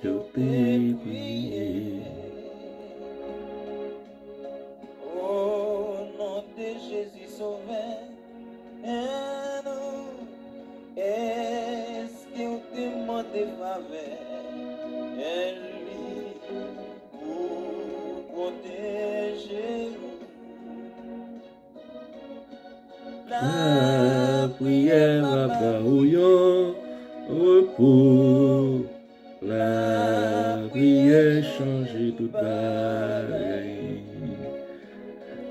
je t'ai prié. Au nom de Jésus Sauveur, est-ce qu'on te demande des faveurs, lui, pour protéger La prière à Baouillon, repos. La prière change toute bagaille.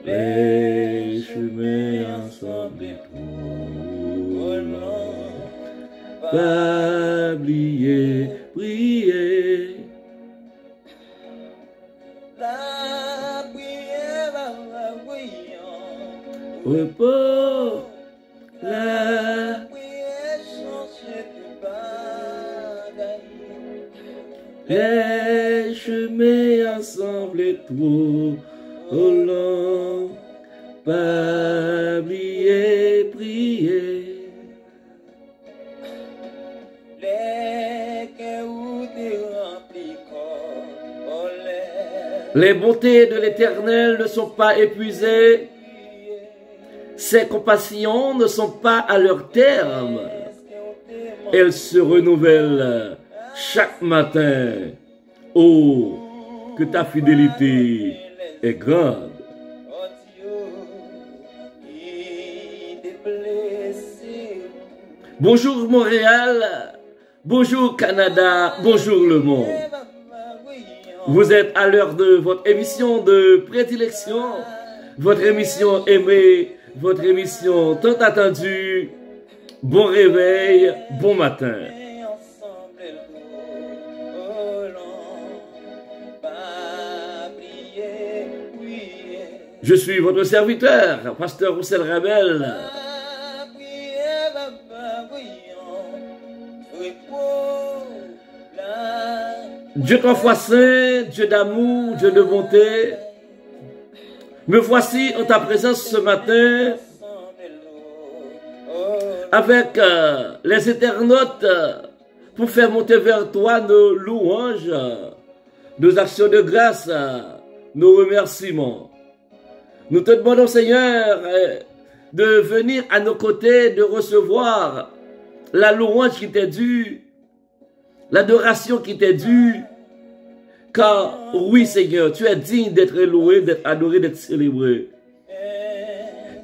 Les chemins ensemble trop longs. Pas oublier, prier. la prière à Baouillon, Repos. La prière change de bagaille. les chemins ensemble trop longs. Pas oublier, prier. Les cœurs où t'es remplis comme olé. Les bontés de l'Éternel ne sont pas épuisées. Ses compassions ne sont pas à leur terme. Elles se renouvellent chaque matin. Oh, que ta fidélité est grande. Bonjour Montréal, bonjour Canada, bonjour le monde. Vous êtes à l'heure de votre émission de prédilection, votre émission aimée, votre émission tant attendue. Bon réveil, bon matin. Je suis votre serviteur, pasteur Roussel Rabel. Dieu trois fois saint, Dieu d'amour, Dieu de bonté, me voici en ta présence ce matin avec les internautes pour faire monter vers toi nos louanges, nos actions de grâce, nos remerciements. Nous te demandons, Seigneur, de venir à nos côtés, de recevoir la louange qui t'est due, l'adoration qui t'est due, car oui, Seigneur, tu es digne d'être loué, d'être adoré, d'être célébré.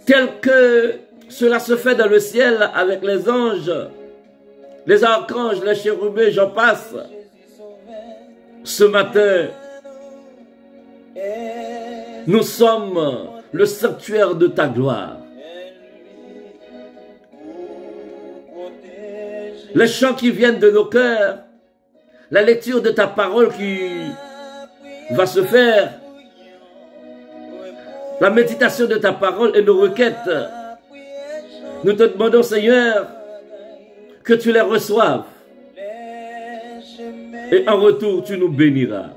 Tel que cela se fait dans le ciel avec les anges, les archanges, les chérubins, j'en passe. Ce matin, nous sommes le sanctuaire de ta gloire. Les chants qui viennent de nos cœurs, la lecture de ta parole qui va se faire, la méditation de ta parole et nos requêtes. Nous te demandons, Seigneur, que tu les reçoives. Et en retour, tu nous béniras.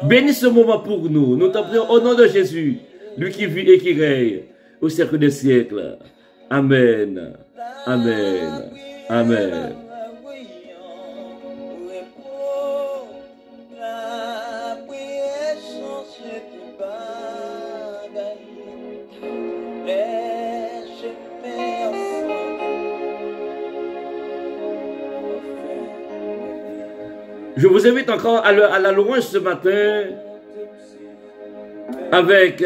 Bénis ce moment pour nous. Nous t'en prions au nom de Jésus, lui qui vit et qui règne au siècle des siècles. Amen. Amen. Amen. Je vous invite encore à la louange ce matin avec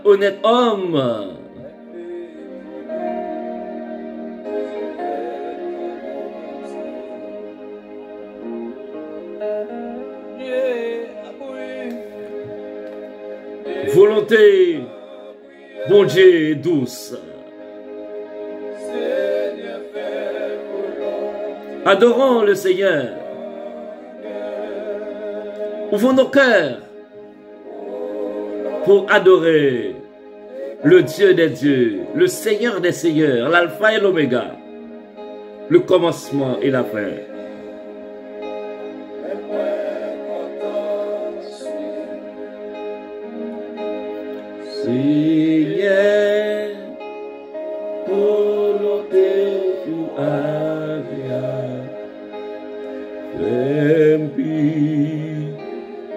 Honnête Homme. Volonté, bon Dieu douce. Adorons le Seigneur. Ouvrons nos cœurs pour adorer le Dieu des dieux, le Seigneur des seigneurs, l'alpha et l'oméga, le commencement et la fin. Seigneur, volonté tu agréable. Fais-moi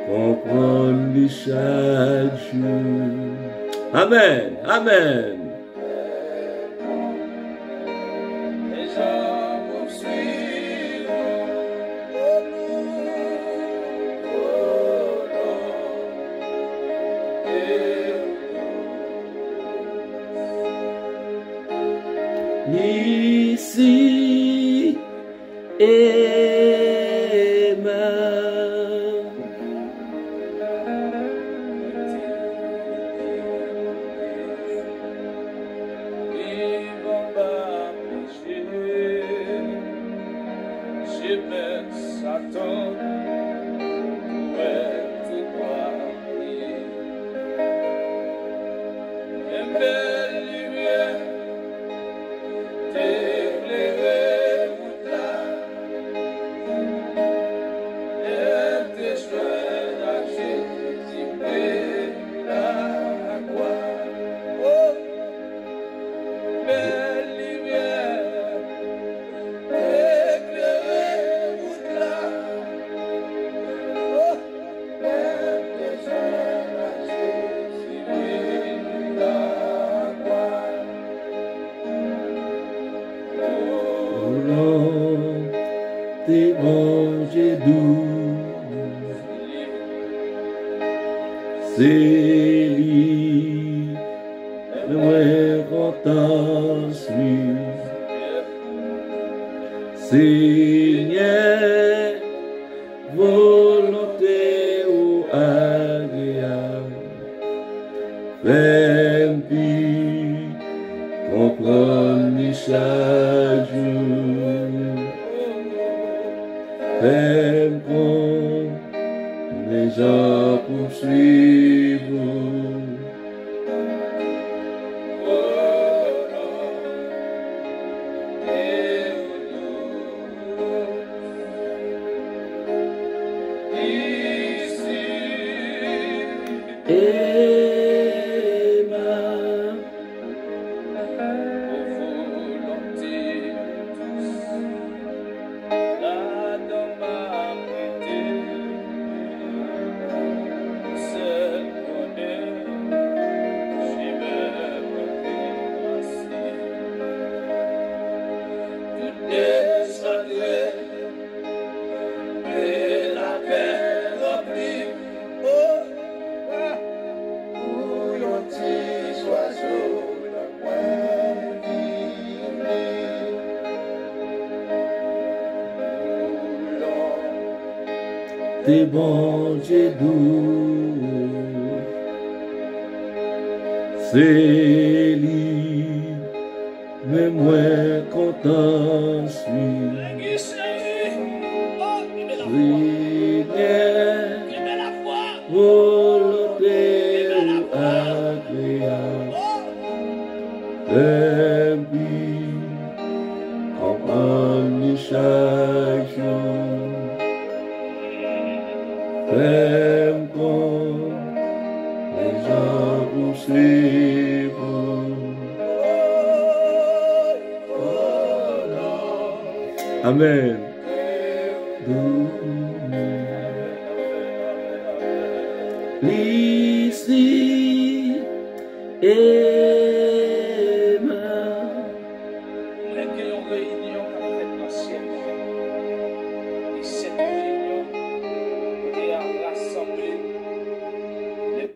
comprendre chaque jour. Amen, amen. Ici et T'es bon Dieu doux, c'est lui, le moins content suivre. Seigneur, volonté ou agréable, fais-moi comprendre chaque jour. Fais-moi les gens poursuivre. T'es bon Dieu doux, c'est lui, mais moins content suis. Volonté agréable, fais-moi comprendre chaque jour. Fais-moi les gens poursuivre. Amen. Ici et maintenant. Réunion qu'a fait dans le ciel. Et cette réunion est à rassembler les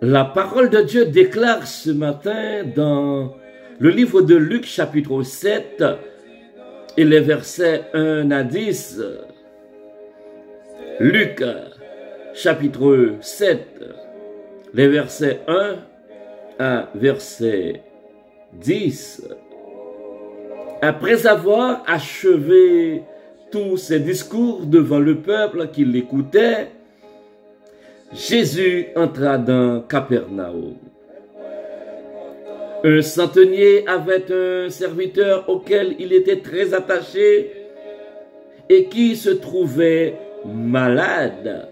La parole de Dieu déclare ce matin dans le livre de Luc chapitre 7 et les versets 1 à 10. Luc chapitre 7, les versets 1 à verset 10. Après avoir achevé tous ses discours devant le peuple qui l'écoutait, Jésus entra dans Capernaum. Un centenier avait un serviteur auquel il était très attaché et qui se trouvait malade,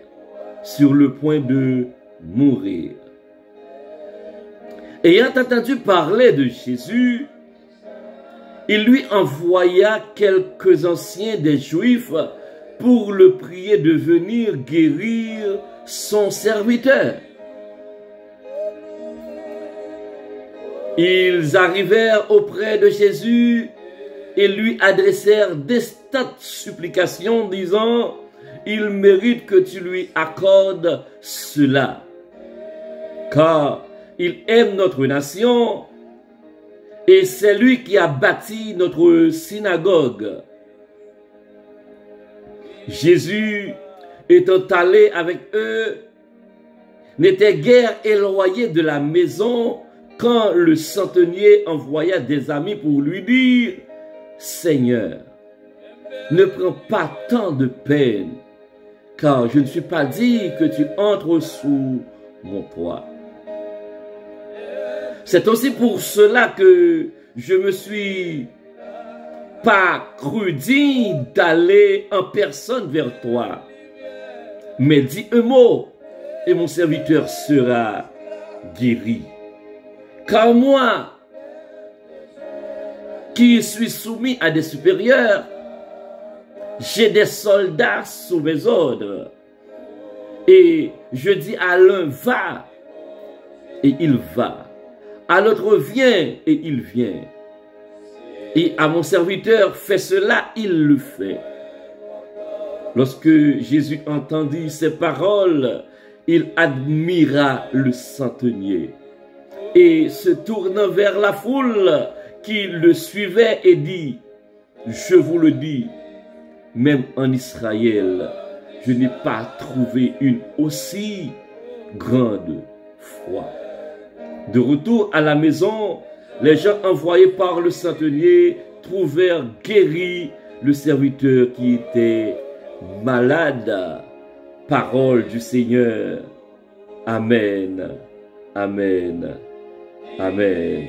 sur le point de mourir. Ayant entendu parler de Jésus, il lui envoya quelques anciens des Juifs pour le prier de venir guérir son serviteur. Ils arrivèrent auprès de Jésus et lui adressèrent d'instantes supplications, disant: « Il mérite que tu lui accordes cela, car il aime notre nation et c'est lui qui a bâti notre synagogue. » Jésus, étant allé avec eux, n'était guère éloigné de la maison quand le centenier envoya des amis pour lui dire: « Seigneur, ne prends pas tant de peine, car je ne suis pas dit que tu entres sous mon toit. » C'est aussi pour cela que je me suis pas cru digne d'aller en personne vers toi. Mais dis un mot et mon serviteur sera guéri. Car moi, qui suis soumis à des supérieurs, j'ai des soldats sous mes ordres. Et je dis à l'un: va, et il va. À l'autre: viens, et il vient. Et à mon serviteur: fais cela, il le fait. Lorsque Jésus entendit ces paroles, il admira le centenier. Et se tournant vers la foule qui le suivait et dit: je vous le dis, même en Israël, je n'ai pas trouvé une aussi grande foi. De retour à la maison, les gens envoyés par le centenier trouvèrent guéri le serviteur qui était malade. Parole du Seigneur. Amen. Amen. Amen.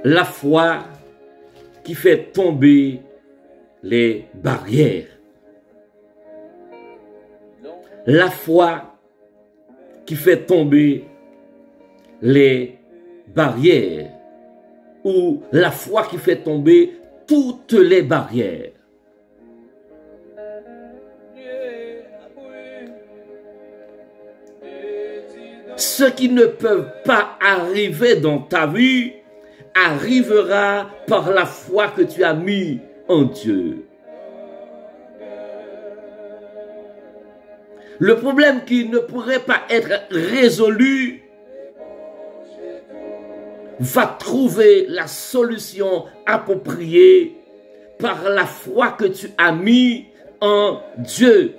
La foi qui fait tomber les barrières. La foi qui fait tomber les barrières. Ou la foi qui fait tomber toutes les barrières. Ceux qui ne peuvent pas arriver dans ta vie arrivera par la foi que tu as mis en Dieu. Le problème qui ne pourrait pas être résolu va trouver la solution appropriée par la foi que tu as mis en Dieu.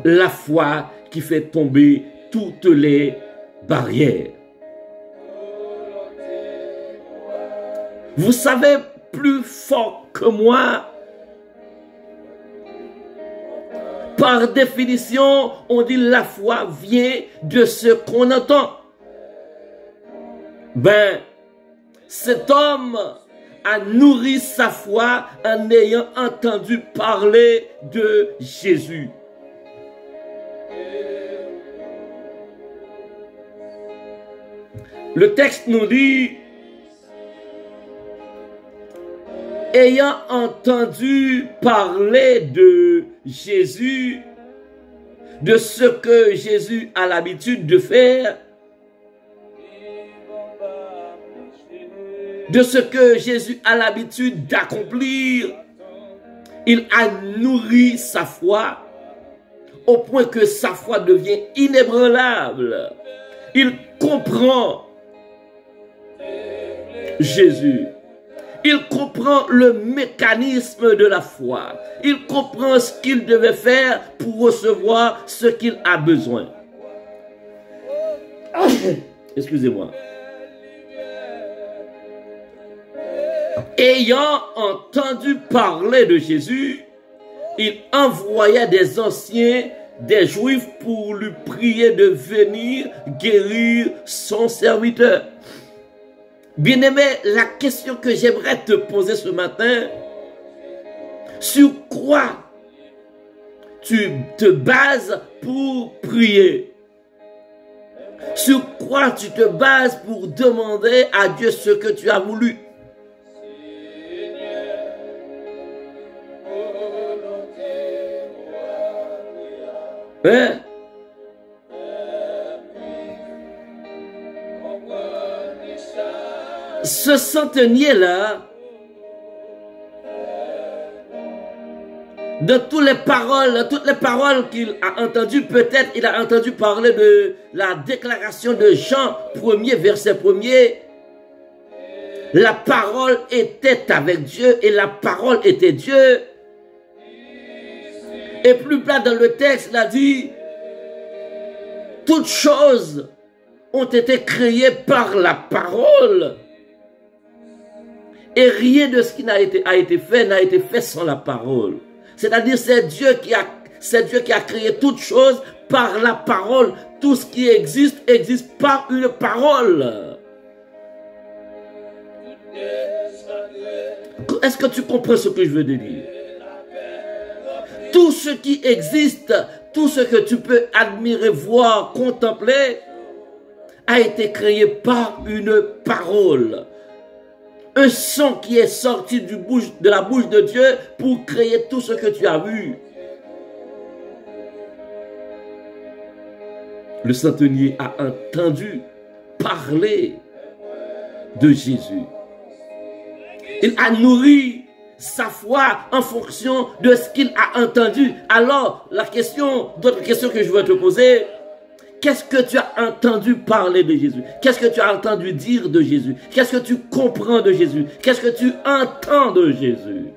La foi qui fait tomber toutes les barrières. Vous savez plus fort que moi, par définition, on dit la foi vient de ce qu'on entend. Ben, cet homme a nourri sa foi en ayant entendu parler de Jésus. Le texte nous dit: ayant entendu parler de Jésus, de ce que Jésus a l'habitude de faire, de ce que Jésus a l'habitude d'accomplir, il a nourri sa foi au point que sa foi devient inébranlable. Il comprend Jésus. Il comprend le mécanisme de la foi. Il comprend ce qu'il devait faire pour recevoir ce qu'il a besoin. Excusez-moi. Ayant entendu parler de Jésus, il envoya des anciens, des Juifs, pour lui prier de venir guérir son serviteur. Bien-aimé, la question que j'aimerais te poser ce matin, sur quoi tu te bases pour prier? Sur quoi tu te bases pour demander à Dieu ce que tu as voulu? Hein? Ce centenier-là, de toutes les paroles qu'il a entendues, peut-être il a entendu parler de la déclaration de Jean 1er, verset 1er. La parole était avec Dieu et la parole était Dieu. Et plus bas dans le texte, il a dit, toutes choses ont été créées par la parole. Et rien de ce qui a été fait sans la parole. C'est-à-dire, c'est Dieu qui a créé toutes choses par la parole. Tout ce qui existe par une parole. Est-ce que tu comprends ce que je veux te dire? Tout ce qui existe, tout ce que tu peux admirer, voir, contempler, a été créé par une parole. Un son qui est sorti de la bouche de Dieu pour créer tout ce que tu as vu. Le centenier a entendu parler de Jésus. Il a nourri sa foi en fonction de ce qu'il a entendu. Alors, d'autres questions que je veux te poser, qu'est-ce que tu as entendu parler de Jésus? Qu'est-ce que tu as entendu dire de Jésus? Qu'est-ce que tu comprends de Jésus? Qu'est-ce que tu entends de Jésus?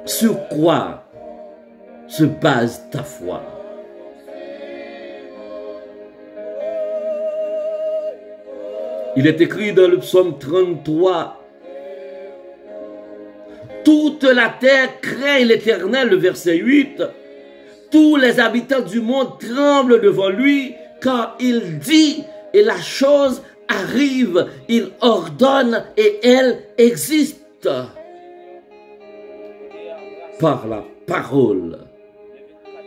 Sur quoi se base ta foi? Il est écrit dans le psaume 33, toute la terre craint l'Éternel, le verset 8. Tous les habitants du monde tremblent devant lui, car il dit et la chose arrive. Il ordonne et elle existe. Par la parole,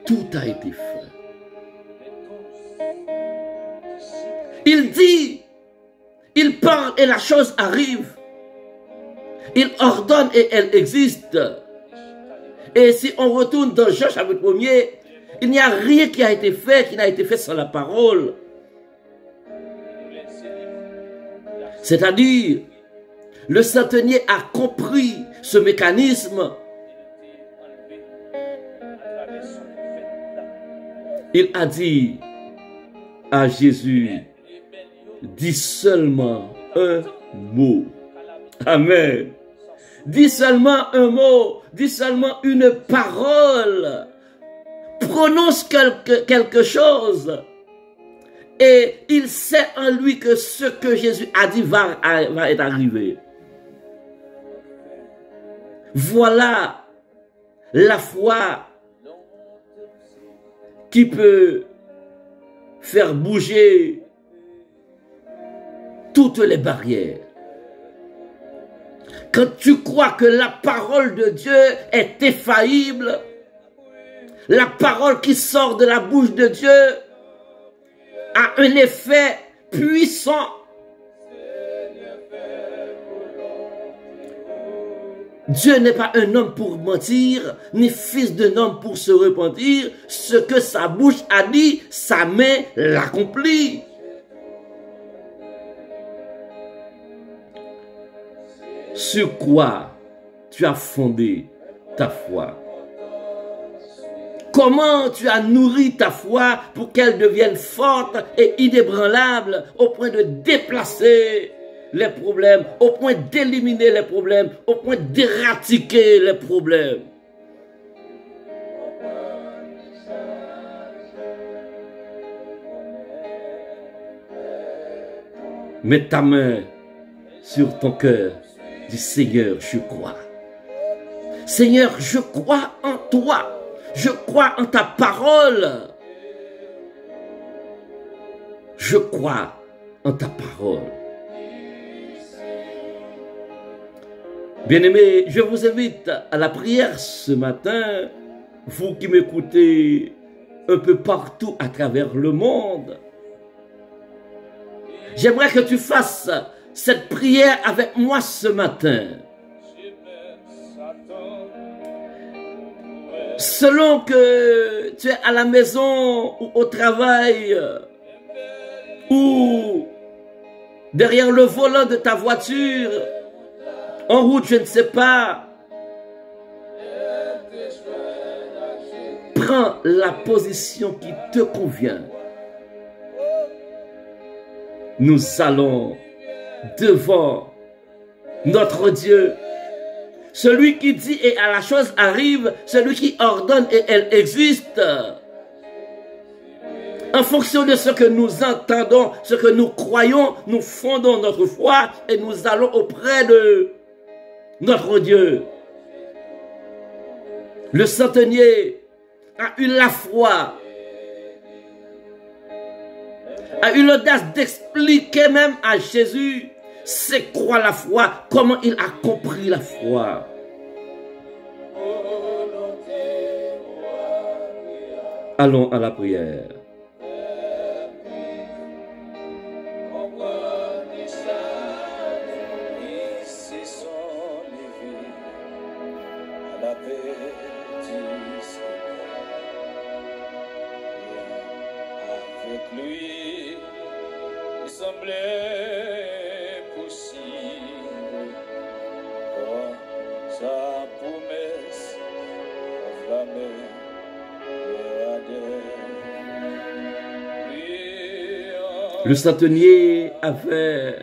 tout a été fait. Il dit, il parle et la chose arrive. Il ordonne et elle existe. Et si on retourne dans Jean chapitre 1er, il n'y a rien qui n'a été fait sans la parole. C'est-à-dire, le centenier a compris ce mécanisme. Il a dit à Jésus, dis seulement un mot. Amen. Dis seulement un mot, dis seulement une parole. Prononce quelque chose. Et il sait en lui que ce que Jésus a dit va être arrivé. Voilà la foi qui peut faire bouger toutes les barrières. Quand tu crois que la parole de Dieu est infaillible, la parole qui sort de la bouche de Dieu a un effet puissant. Dieu n'est pas un homme pour mentir, ni fils d'un homme pour se repentir. Ce que sa bouche a dit, sa main l'accomplit. Sur quoi tu as fondé ta foi? Comment tu as nourri ta foi pour qu'elle devienne forte et inébranlable au point de déplacer les problèmes, au point d'éliminer les problèmes, au point d'éradiquer les problèmes. Mets ta main sur ton cœur. Dis Seigneur, je crois. Seigneur, je crois en toi. Je crois en ta parole. Je crois en ta parole. Bien-aimés, je vous invite à la prière ce matin, vous qui m'écoutez un peu partout à travers le monde. J'aimerais que tu fasses cette prière avec moi ce matin. Selon que tu es à la maison ou au travail ou derrière le volant de ta voiture, en route, je ne sais pas. Prends la position qui te convient. Nous allons devant notre Dieu. Celui qui dit et à la chose arrive, celui qui ordonne et elle existe. En fonction de ce que nous entendons, ce que nous croyons, nous fondons notre foi et nous allons auprès de notre Dieu. Le centenier a eu la foi, a eu l'audace d'expliquer même à Jésus c'est quoi la foi, comment il a compris la foi. Allons à la prière. Le centenier avait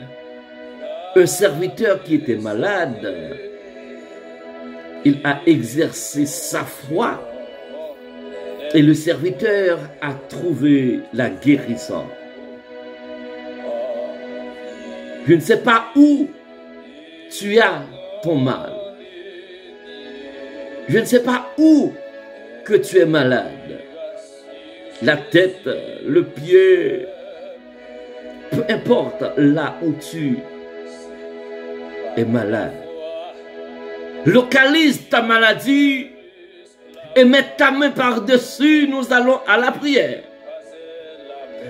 un serviteur qui était malade. Il a exercé sa foi et le serviteur a trouvé la guérison. Je ne sais pas où tu as ton mal. Je ne sais pas où que tu es malade. La tête, le pied, peu importe là où tu es malade. Localise ta maladie et mets ta main par-dessus. Nous allons à la prière.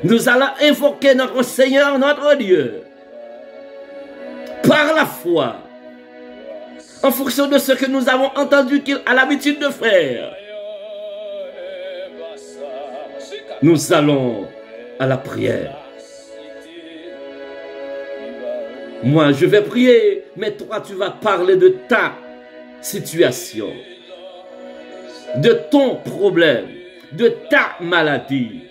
Nous allons invoquer notre Seigneur, notre Dieu. Par la foi. En fonction de ce que nous avons entendu qu'il a l'habitude de faire. Nous allons à la prière. Moi, je vais prier, mais toi, tu vas parler de ta situation, de ton problème, de ta maladie,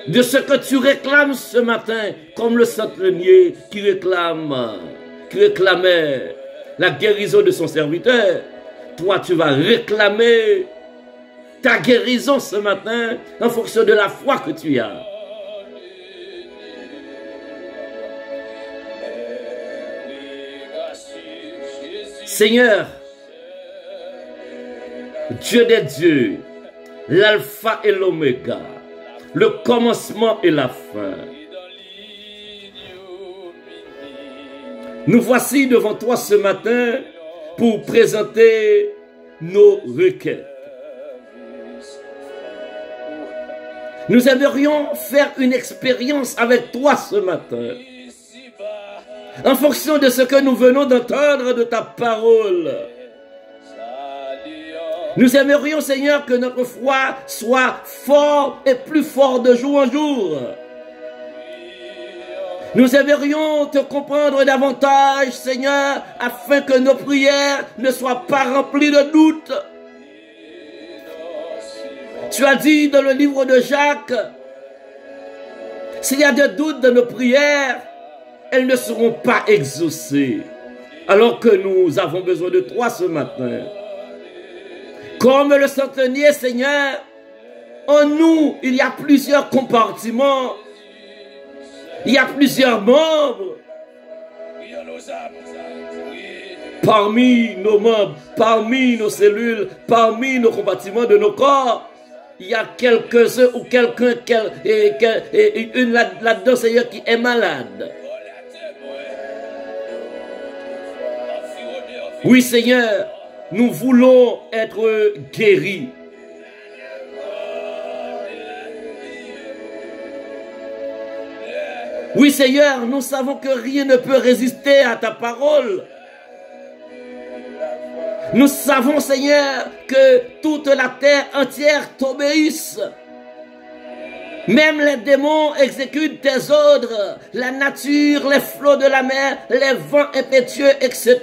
de ce que tu réclames ce matin, comme le centenier qui réclamait la guérison de son serviteur. Toi, tu vas réclamer ta guérison ce matin en fonction de la foi que tu as. Seigneur, Dieu des dieux, l'alpha et l'oméga, le commencement et la fin. Nous voici devant toi ce matin pour présenter nos requêtes. Nous aimerions faire une expérience avec toi ce matin. En fonction de ce que nous venons d'entendre de ta parole. Nous aimerions, Seigneur, que notre foi soit forte et plus forte de jour en jour. Nous aimerions te comprendre davantage, Seigneur, afin que nos prières ne soient pas remplies de doutes. Tu as dit dans le livre de Jacques, s'il y a des doutes dans nos prières, elles ne seront pas exaucées. Alors que nous avons besoin de toi ce matin. Comme le centenier, Seigneur, en nous, il y a plusieurs compartiments. Il y a plusieurs membres. Parmi nos membres, parmi nos cellules, parmi nos compartiments de nos corps, il y a quelques-uns ou quelqu'un là-dedans, Seigneur, qui est malade. Oui, Seigneur, nous voulons être guéris. Oui, Seigneur, nous savons que rien ne peut résister à ta parole. Nous savons, Seigneur, que toute la terre entière t'obéisse. Même les démons exécutent tes ordres. La nature, les flots de la mer, les vents impétueux, etc.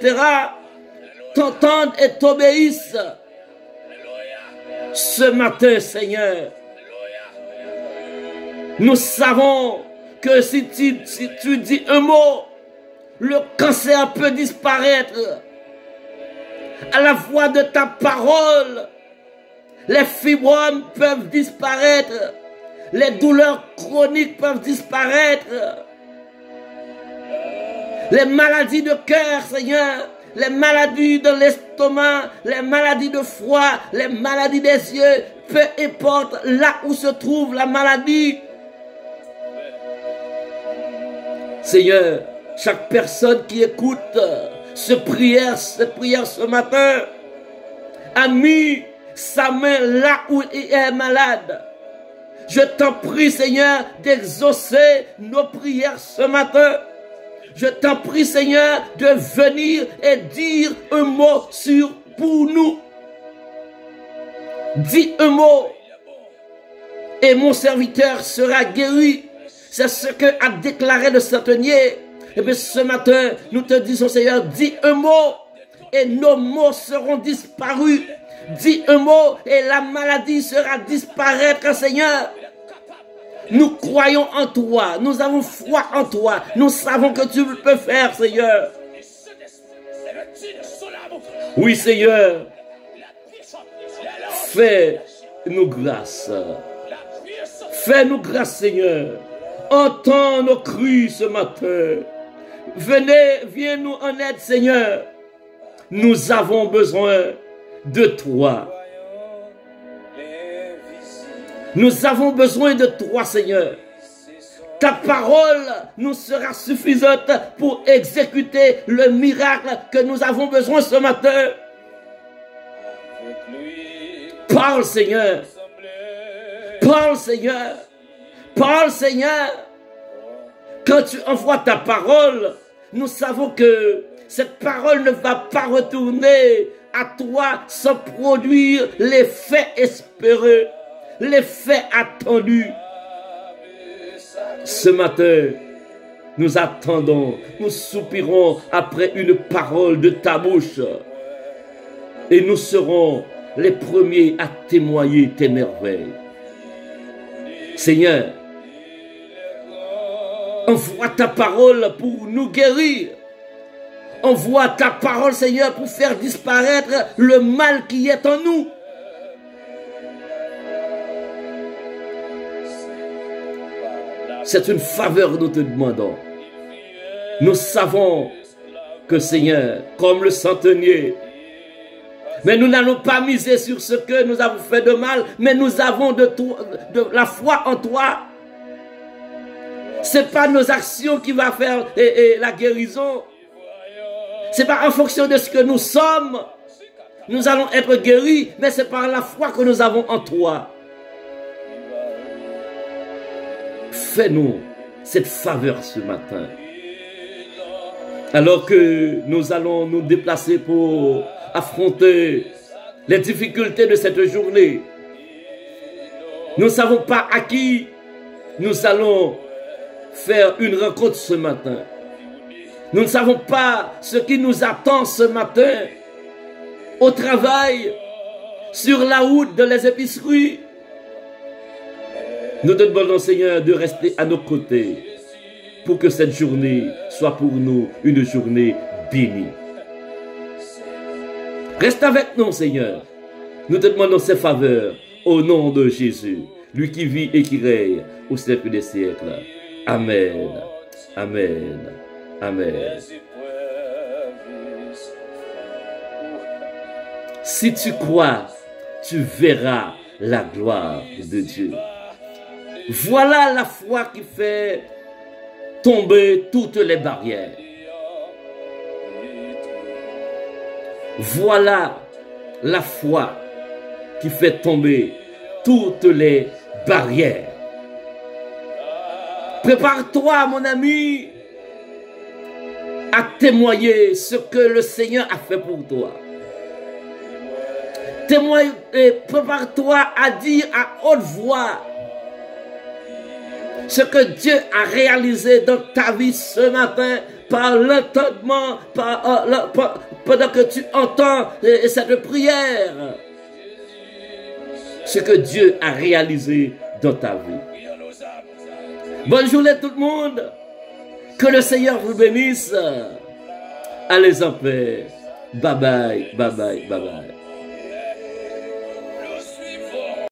t'entendent et t'obéissent. Ce matin, Seigneur, nous savons que si tu dis un mot, le cancer peut disparaître. À la voix de ta parole, les fibromes peuvent disparaître. Les douleurs chroniques peuvent disparaître. Les maladies de cœur, Seigneur, les maladies de l'estomac, les maladies de foie, les maladies des yeux, peu importe là où se trouve la maladie. Seigneur, chaque personne qui écoute cette prière ce matin a mis sa main là où il est malade. Je t'en prie, Seigneur, d'exaucer nos prières ce matin. Je t'en prie, Seigneur, de venir et dire un mot pour nous. Dis un mot et mon serviteur sera guéri. C'est ce que a déclaré le centenier. Et bien ce matin, nous te disons, Seigneur, dis un mot et nos mots seront disparus. Dis un mot et la maladie sera disparaître, Seigneur. Nous croyons en toi, nous avons foi en toi, nous savons que tu peux faire, Seigneur. Oui, Seigneur, fais-nous grâce. Fais-nous grâce, Seigneur. Entends nos cris ce matin. Viens nous en aide, Seigneur. Nous avons besoin de toi. Nous avons besoin de toi, Seigneur. Ta parole nous sera suffisante pour exécuter le miracle que nous avons besoin ce matin. Parle, Seigneur. Parle, Seigneur. Parle, Seigneur. Quand tu envoies ta parole, nous savons que cette parole ne va pas retourner à toi sans produire l'effet espéré, l'effet attendu. Ce matin, nous attendons, nous soupirons après une parole de ta bouche. Et nous serons les premiers à témoigner tes merveilles. Seigneur, envoie ta parole pour nous guérir. Envoie ta parole, Seigneur, pour faire disparaître le mal qui est en nous. C'est une faveur que nous te demandons. Nous savons que, Seigneur, comme le centenier, mais nous n'allons pas miser sur ce que nous avons fait de mal, mais nous avons de la foi en toi. Ce n'est pas nos actions qui vont faire la guérison. Ce n'est pas en fonction de ce que nous sommes. Nous allons être guéris, mais c'est par la foi que nous avons en toi. Fais-nous cette faveur ce matin. Alors que nous allons nous déplacer pour affronter les difficultés de cette journée. Nous ne savons pas à qui nous allons faire une rencontre ce matin. Nous ne savons pas ce qui nous attend ce matin au travail, sur la route de les épiceries. Nous te demandons, Seigneur, de rester à nos côtés. pour que cette journée soit pour nous une journée bénie. Reste avec nous, Seigneur. Nous te demandons ses faveurs au nom de Jésus, lui qui vit et qui règne au siècle des siècles. Amen. Amen. Amen. Si tu crois, tu verras la gloire de Dieu. Voilà la foi qui fait tomber toutes les barrières. Voilà la foi qui fait tomber toutes les barrières. Prépare-toi, mon ami, à témoigner ce que le Seigneur a fait pour toi. Témoigne et prépare-toi à dire à haute voix ce que Dieu a réalisé dans ta vie ce matin par l'entendement, pendant que tu entends cette prière. Ce que Dieu a réalisé dans ta vie. Bonne journée tout le monde. Que le Seigneur vous bénisse. Allez en paix. Bye bye, bye bye, bye bye.